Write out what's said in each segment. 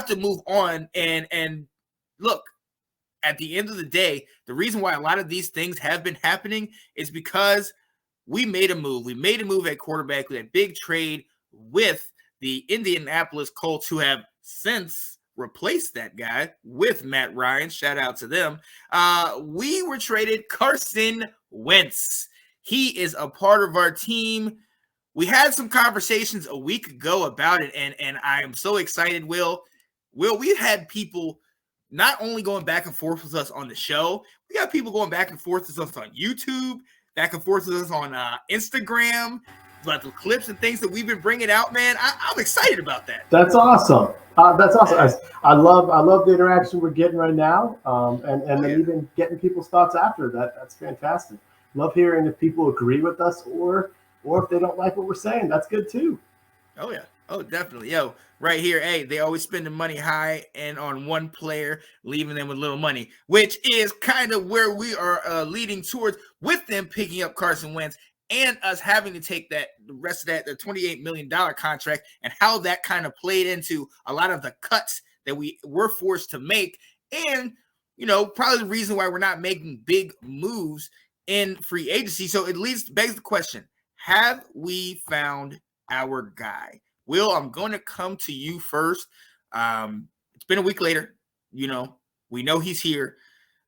to move on. And look, at the end of the day, the reason why a lot of these things have been happening is because we made a move. We made a move at quarterback with a big trade with the Indianapolis Colts, who have since replaced that guy with Matt Ryan. Shout out to them. We were traded Carson Wentz. He is a part of our team. We had some conversations a week ago about it, and I am so excited, Will. We've had people not only going back and forth with us on the show, we got people going back and forth with us on YouTube, back and forth with us on Instagram, about the clips and things that we've been bringing out, man. I'm excited about that. That's awesome. That's awesome. I love the interaction we're getting right now, and then even getting people's thoughts after that. That's fantastic. Love hearing if people agree with us or if they don't like what we're saying. That's good too. Oh yeah. Oh, definitely. Yo, right here, hey, they always spending money high and on one player, leaving them with little money, which is kind of where we are leading towards, with them picking up Carson Wentz and us having to take the rest of the $28 million contract, and how that kind of played into a lot of the cuts that we were forced to make. And, probably the reason why we're not making big moves in free agency. So at least begs the question, have we found our guy? Will, I'm going to come to you first. It's been a week later. We know he's here.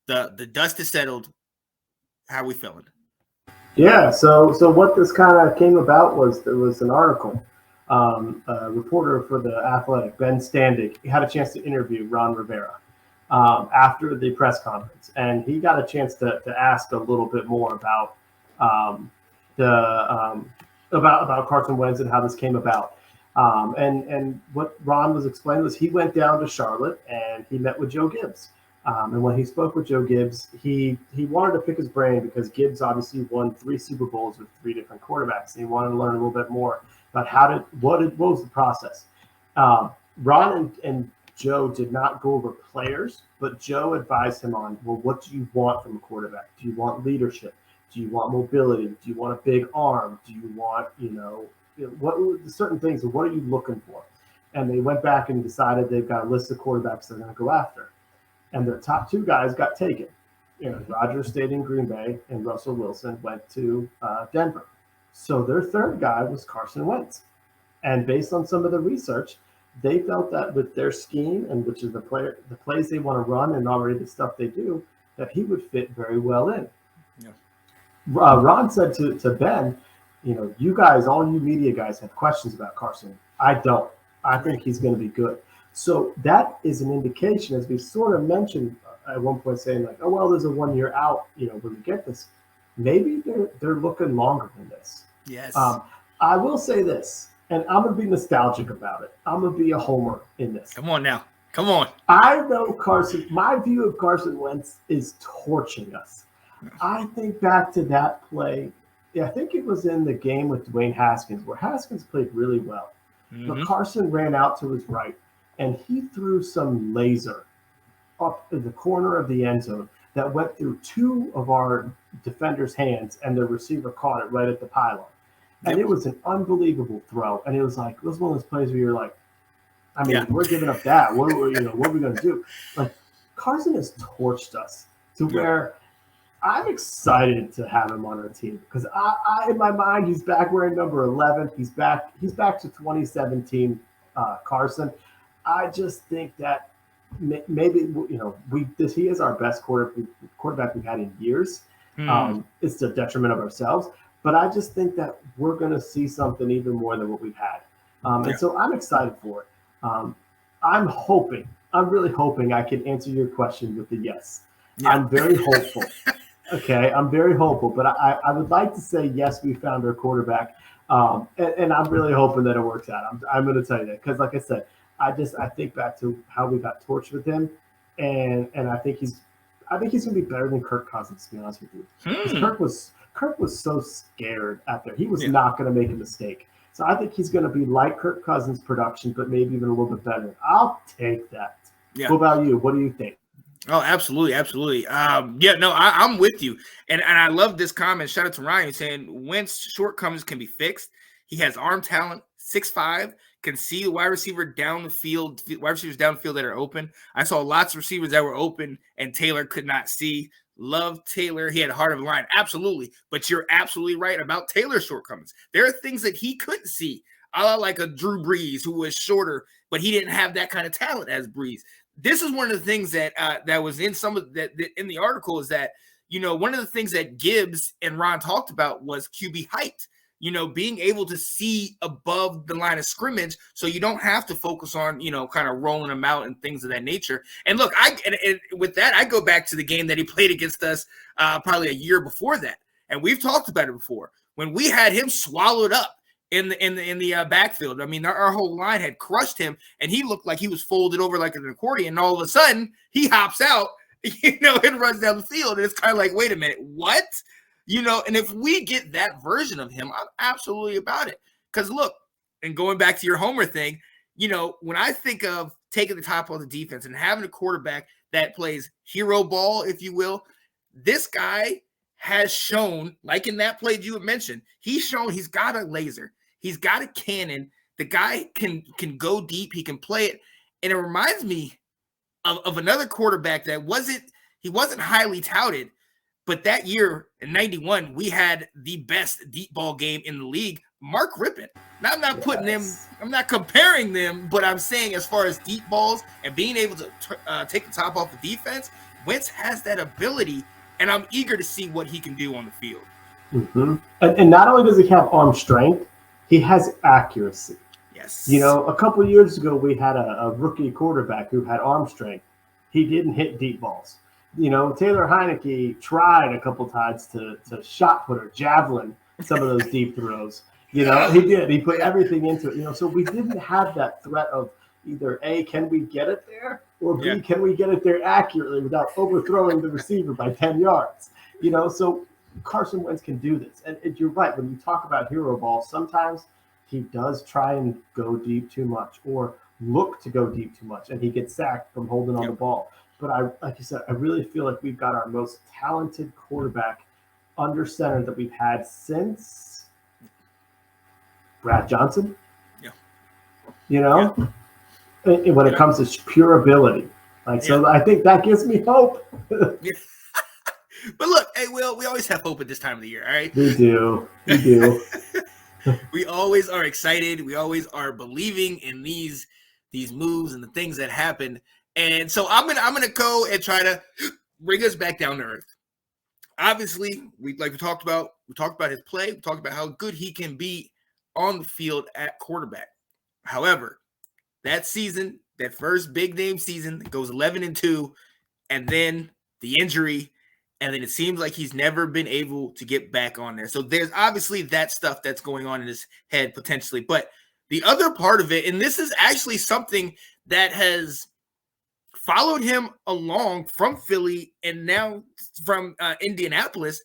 The dust is settled. How are we feeling? Yeah. So what this kind of came about was there was an article. A reporter for The Athletic, Ben Standig, he had a chance to interview Ron Rivera after the press conference, and he got a chance to ask a little bit more about about Carson Wentz and how this came about. And what Ron was explaining was he went down to Charlotte and he met with Joe Gibbs. And when he spoke with Joe Gibbs, he wanted to pick his brain because Gibbs obviously won 3 Super Bowls with 3 different quarterbacks. And he wanted to learn a little bit more about what was the process. Ron and Joe did not go over players, but Joe advised him on, well, what do you want from a quarterback? Do you want leadership? Do you want mobility? Do you want a big arm? Do you want, what certain things, what are you looking for? And they went back and decided they've got a list of quarterbacks they're going to go after. And their top 2 guys got taken. Rodgers stayed in Green Bay and Russell Wilson went to Denver. So their third guy was Carson Wentz. And based on some of the research, they felt that with their scheme, and which is the plays they want to run and already the stuff they do, that he would fit very well in. Yeah. Ron said to Ben, you guys, all you media guys, have questions about Carson. I don't. I think he's going to be good. So that is an indication, as we sort of mentioned at one point, saying like, oh, well, there's a 1 year out, when we get this. Maybe they're looking longer than this. Yes. I will say this, and I'm going to be nostalgic about it. I'm going to be a homer in this. Come on now. Come on. I know my view of Carson Wentz is torching us. I think back to that play. I think it was in the game with Dwayne Haskins, where Haskins played really well. Mm-hmm. But Carson ran out to his right, and he threw some laser up in the corner of the end zone that went through 2 of our defenders' hands, and the receiver caught it right at the pylon. And it was an unbelievable throw. And it was one of those plays where you're like, we're giving up that. What are we going to do? Like, Carson has torched us to where I'm excited to have him on our team because I in my mind, he's back wearing number 11. He's back to 2017 Carson. I just think that maybe, he is our best quarterback we've had in years. It's the detriment of ourselves. But I just think that we're going to see something even more than what we've had. And so I'm excited for it. I'm really hoping I can answer your question with a yes. Yeah. I'm very hopeful. Okay, I'm very hopeful. But I would like to say, yes, we found our quarterback. And I'm really hoping that it works out. I'm going to tell you that because, like I said, I think back to how we got torched with him. And I think he's going to be better than Kirk Cousins, to be honest with you. Kirk was so scared out there. He was not going to make a mistake. So I think he's going to be like Kirk Cousins' production, but maybe even a little bit better. I'll take that. Yeah. What about you? What do you think? Oh, absolutely. Absolutely. I'm with you. And I love this comment. Shout out to Ryan saying Wentz shortcomings can be fixed. He has arm talent, 6'5", can see the wide receiver down the field, wide receivers down the field that are open. I saw lots of receivers that were open and Taylor could not see. Love Taylor. He had a heart of a lion. Absolutely. But you're absolutely right about Taylor's shortcomings. There are things that he couldn't see. Like a Drew Brees who was shorter, but he didn't have that kind of talent as Brees. This is one of the things that that was in some of that in the article is that, one of the things that Gibbs and Ron talked about was QB height. Being able to see above the line of scrimmage so you don't have to focus on, kind of rolling them out and things of that nature. And look, with that, I go back to the game that he played against us probably a year before that. And we've talked about it before when we had him swallowed up in the backfield. I mean, our whole line had crushed him and he looked like he was folded over like an accordion. And all of a sudden he hops out, and runs down the field. And it's kind of like, wait a minute, what? And if we get that version of him, I'm absolutely about it. Because look, and going back to your Homer thing, when I think of taking the top off the defense and having a quarterback that plays hero ball, if you will, this guy has shown, like in that play you had mentioned, he's shown he's got a laser. He's got a cannon. The guy can go deep. He can play it. And it reminds me of another quarterback that wasn't highly touted. But that year in 91, we had the best deep ball game in the league, Mark Rippon. Now, I'm not putting them, I'm not comparing them, but I'm saying as far as deep balls and being able to take the top off the defense, Wentz has that ability, and I'm eager to see what he can do on the field. Mm-hmm. And not only does he have arm strength, he has accuracy. Yes. A couple of years ago, we had a rookie quarterback who had arm strength. He didn't hit deep balls. Taylor Heineke tried a couple times to shot put or javelin some of those deep throws. He did. He put everything into it. So we didn't have that threat of either A, can we get it there? Or B, can we get it there accurately without overthrowing the receiver by 10 yards? So Carson Wentz can do this. And you're right. When you talk about hero ball, sometimes he does try and go deep too much or look to go deep too much, and he gets sacked from holding on the ball. But like you said, I really feel like we've got our most talented quarterback under center that we've had since Brad Johnson. Yeah. When it comes to pure ability. So I think that gives me hope. But look, hey, Will, we always have hope at this time of the year, all right? We do. We always are excited. We always are believing in these moves and the things that happen. And so I'm gonna go and try to bring us back down to earth. Obviously, we talked about his play. We talked about how good he can be on the field at quarterback. However, that season, that first big name season, it goes 11-2, and then the injury, and then it seems like he's never been able to get back on there. So there's obviously that stuff that's going on in his head potentially. But the other part of it, and this is actually something that has followed him along from Philly and now from Indianapolis,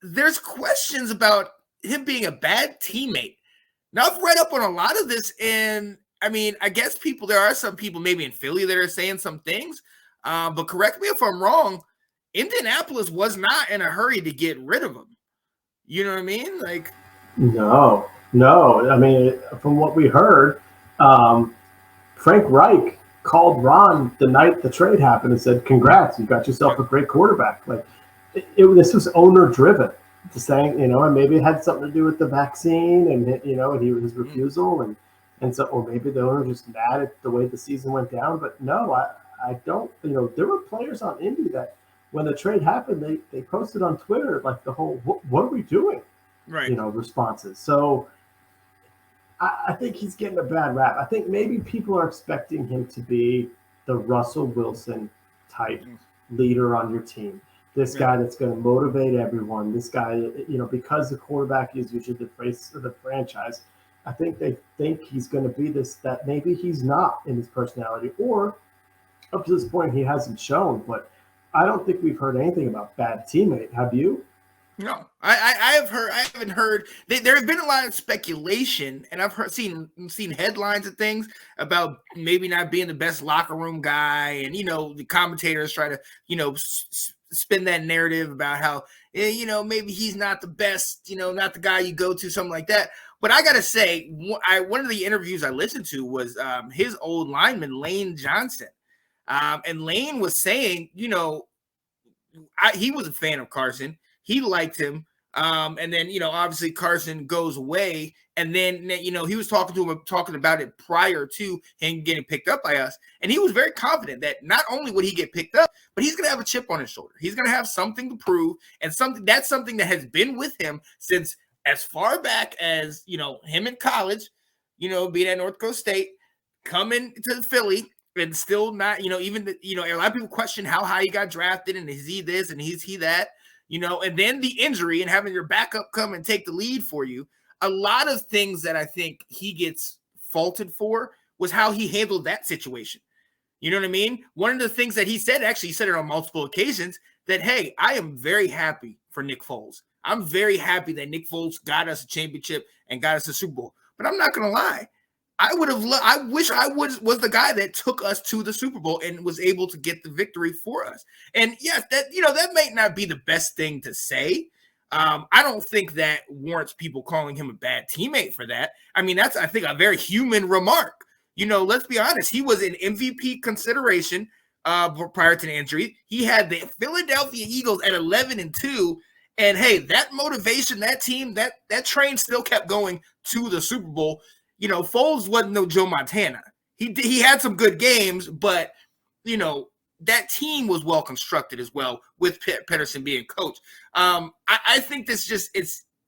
there's questions about him being a bad teammate. Now, I've read up on a lot of this, and I mean, I guess there are some people maybe in Philly that are saying some things, but correct me if I'm wrong, Indianapolis was not in a hurry to get rid of him. You know what I mean? No. I mean, from what we heard, Frank Reich called Ron the night the trade happened and said, "Congrats, you got yourself a great quarterback." This was owner driven. Saying, and maybe it had something to do with the vaccine and his refusal, and so, or maybe the owner just mad at the way the season went down. But no, I don't. There were players on Indy that when the trade happened, they posted on Twitter the whole "What are we doing?" responses. So I think he's getting a bad rap. I think maybe people are expecting him to be the Russell Wilson type leader on your team. This guy that's going to motivate everyone. This guy, because the quarterback is usually the face of the franchise, I think they think he's going to be this, that maybe he's not in his personality, or up to this point, he hasn't shown. But I don't think we've heard anything about bad teammate. Have you? No, I haven't heard. There have been a lot of speculation, and I've seen headlines and things about maybe not being the best locker room guy, and the commentators try to spin that narrative about how, maybe he's not the best, not the guy you go to, something like that. But I got to say, one of the interviews I listened to was his old lineman, Lane Johnson. And Lane was saying, he was a fan of Carson. He liked him. And then, obviously Carson goes away. And then, he was talking to him, talking about it prior to him getting picked up by us. And he was very confident that not only would he get picked up, but he's going to have a chip on his shoulder. He's going to have something to prove, and that's something that has been with him since as far back as, him in college, being at North Dakota State, coming to Philly, and still not, even, a lot of people question how high he got drafted, and is he this and is he that, and then the injury and having your backup come and take the lead for you. A lot of things that I think he gets faulted for was how he handled that situation. You know what I mean? One of the things that he said, actually he said it on multiple occasions, that, hey, I am very happy for Nick Foles. I'm very happy that Nick Foles got us a championship and got us a Super Bowl. But I'm not going to lie. I wish I was the guy that took us to the Super Bowl and was able to get the victory for us. And yes, that may not be the best thing to say. I don't think that warrants people calling him a bad teammate for that. I mean, that's, I think, a very human remark. Let's be honest. He was in MVP consideration prior to the injury. He had the Philadelphia Eagles at 11-2. And hey, that motivation, that team, that train still kept going to the Super Bowl. Foles wasn't no Joe Montana. He had some good games, but that team was well constructed as well, with Pedersen being coach. I think this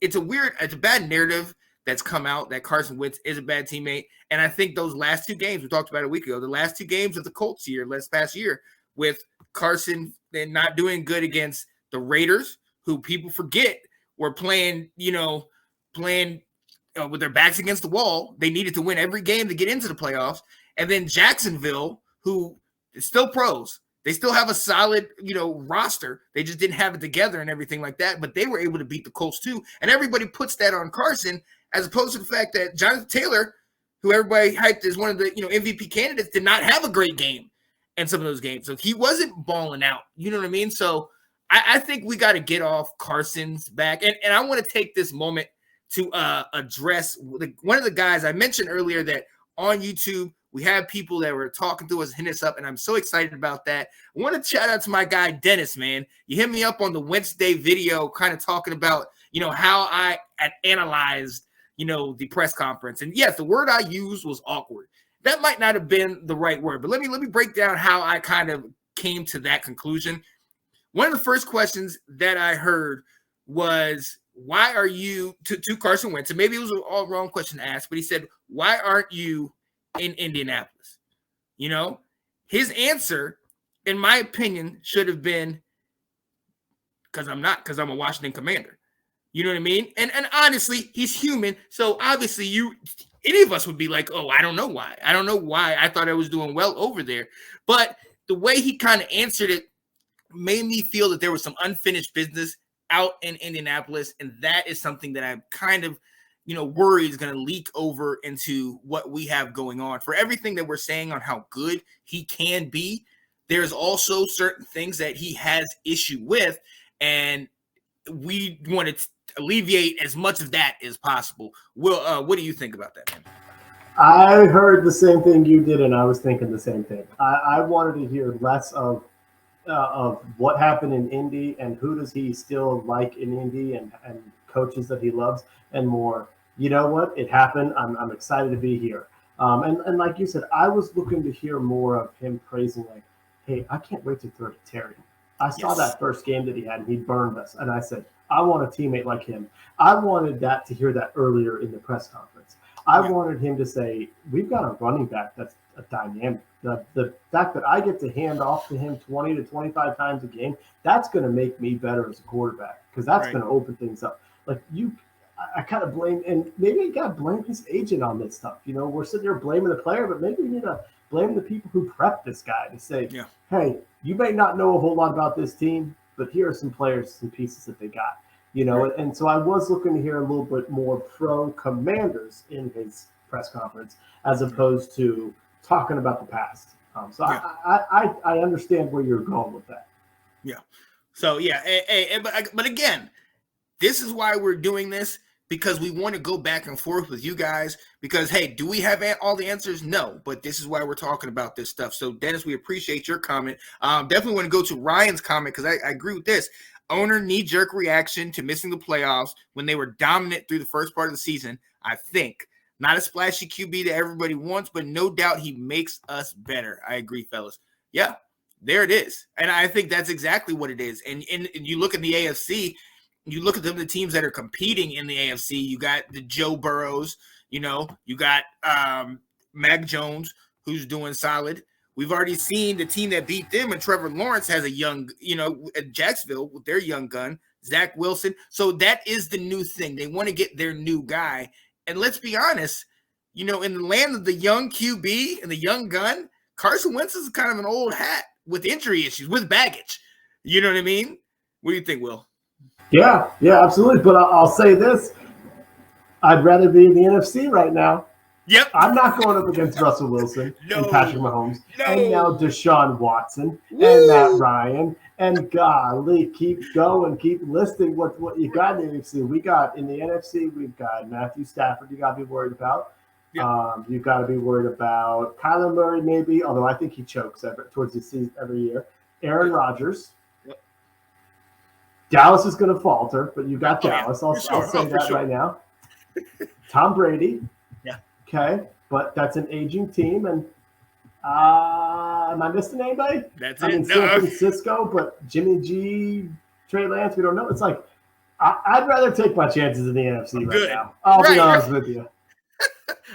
it's a bad narrative that's come out that Carson Wentz is a bad teammate. And I think those last two games we talked about a week ago, the last two games of the Colts past year, with Carson and not doing good against the Raiders, who people forget were playing with their backs against the wall. They needed to win every game to get into the playoffs. And then Jacksonville, who is still pros. They still have a solid, roster. They just didn't have it together and everything like that. But they were able to beat the Colts too. And everybody puts that on Carson, as opposed to the fact that Jonathan Taylor, who everybody hyped as one of the MVP candidates, did not have a great game in some of those games. So he wasn't balling out. You know what I mean? So I think we got to get off Carson's back. And I want to take this moment to address one of the guys I mentioned earlier, that on YouTube, we have people that were talking to us, hitting us up, and I'm so excited about that. I want to shout out to my guy, Dennis, man. You hit me up on the Wednesday video, kind of talking about, how I had analyzed, the press conference. And yes, the word I used was awkward. That might not have been the right word, but let me break down how I kind of came to that conclusion. One of the first questions that I heard was, why are you, to Carson Wentz, and maybe it was an all wrong question to ask, but he said, why aren't you in Indianapolis? His answer, in my opinion, should have been, because I'm a Washington Commander. You know what I mean? And honestly, he's human. So obviously any of us would be like, oh, I don't know why. I thought I was doing well over there. But the way he kind of answered it made me feel that there was some unfinished business out in Indianapolis. And that is something that I'm kind of, worried is going to leak over into what we have going on. For everything that we're saying on how good he can be, there's also certain things that he has issue with. And we want to alleviate as much of that as possible. Will, what do you think about that, man? I heard the same thing you did, and I was thinking the same thing. I wanted to hear less of what happened in Indy and who does he still like in Indy and coaches that he loves, and more, you know what, it happened. I'm excited to be here. And like you said, I was looking to hear more of him praising, like, hey, I can't wait to throw to Terry. I saw that first game that he had, and he burned us. And I said, I want a teammate like him. I wanted to hear that earlier in the press conference. I wanted him to say, we've got a running back that's a dynamic. The fact that I get to hand off to him 20 to 25 times a game, that's going to make me better as a quarterback, because that's going to open things up. Like I kind of blame, and maybe you got to blame his agent on this stuff. We're sitting there blaming the player, but maybe we need to blame the people who prepped this guy to say, hey, you may not know a whole lot about this team, but here are some players, some pieces that they got. And so I was looking to hear a little bit more pro Commanders in his press conference, as opposed to talking about the past. I understand where you're going with that. Yeah. So yeah, but again, this is why we're doing this, because we want to go back and forth with you guys. Because hey, do we have all the answers? No, but this is why we're talking about this stuff. So Dennis, we appreciate your comment. Definitely want to go to Ryan's comment, because I agree with this. Owner knee-jerk reaction to missing the playoffs when they were dominant through the first part of the season. I think not a splashy QB that everybody wants, but no doubt he makes us better. I agree, fellas. Yeah, there it is. And I think that's exactly what it is. And you look at the AFC, you look at the teams that are competing in the AFC, you got the Joe Burrows, you got Mac Jones, who's doing solid. We've already seen the team that beat them, and Trevor Lawrence has a young, at Jacksonville with their young gun, Zach Wilson. So that is the new thing. They want to get their new guy. And let's be honest, in the land of the young QB and the young gun, Carson Wentz is kind of an old hat with injury issues, with baggage. You know what I mean? What do you think, Will? Yeah, absolutely. But I'll say this. I'd rather be in the NFC right now. Yep. I'm not going up against Russell Wilson and Patrick Mahomes and now Deshaun Watson and Matt Ryan. And golly, keep going, keep listing what you got in the NFC. We got in the NFC, we've got Matthew Stafford you got to be worried about. Yep. You've got to be worried about Kyler Murray maybe, although I think he chokes towards the season every year. Aaron Rodgers. Yep. Dallas is going to falter, but you got Dallas. I'll say that right now. Tom Brady. Yeah. Okay, but that's an aging team, and am I missing anybody? That's San Francisco, but Jimmy G, Trey Lance, we don't know. It's like I'd rather take my chances in the NFC right now. I'll be honest with you.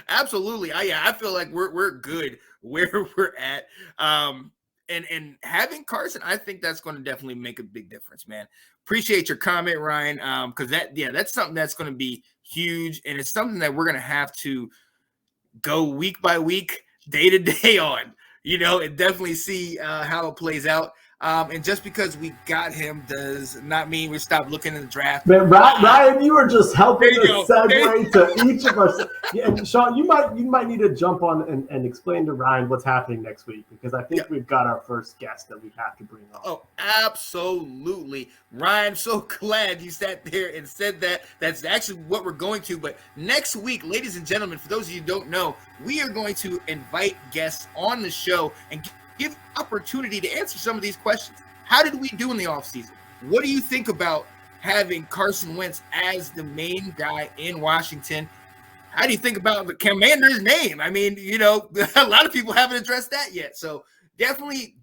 Absolutely. I feel like we're good where we're at. And having Carson, I think that's going to definitely make a big difference, man. Appreciate your comment, Ryan. Because that's something that's going to be huge, and it's something that we're going to have to go week by week, day to day on, and definitely see how it plays out. And just because we got him does not mean we stop looking in the draft. Man, Ryan, you were just helping us segue to each of us. Yeah, and Sean, you might need to jump on and explain to Ryan what's happening next week, because I think we've got our first guest that we have to bring on. Oh, absolutely. Ryan, so glad you sat there and said that. That's actually what we're going to. But next week, ladies and gentlemen, for those of you who don't know, we are going to invite guests on the show and give opportunity to answer some of these questions. How did we do in the offseason? What do you think about having Carson Wentz as the main guy in Washington? How do you think about the Commander's name? I mean, a lot of people haven't addressed that yet. So definitely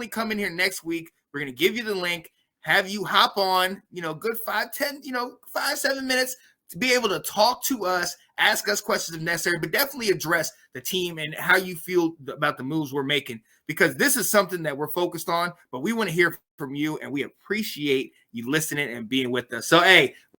come in here next week. We're going to give you the link, have you hop on, good 5-7 minutes to be able to talk to us, ask us questions if necessary, but definitely address the team and how you feel about the moves we're making, because this is something that we're focused on, but we want to hear from you, and we appreciate you listening and being with us. So, hey,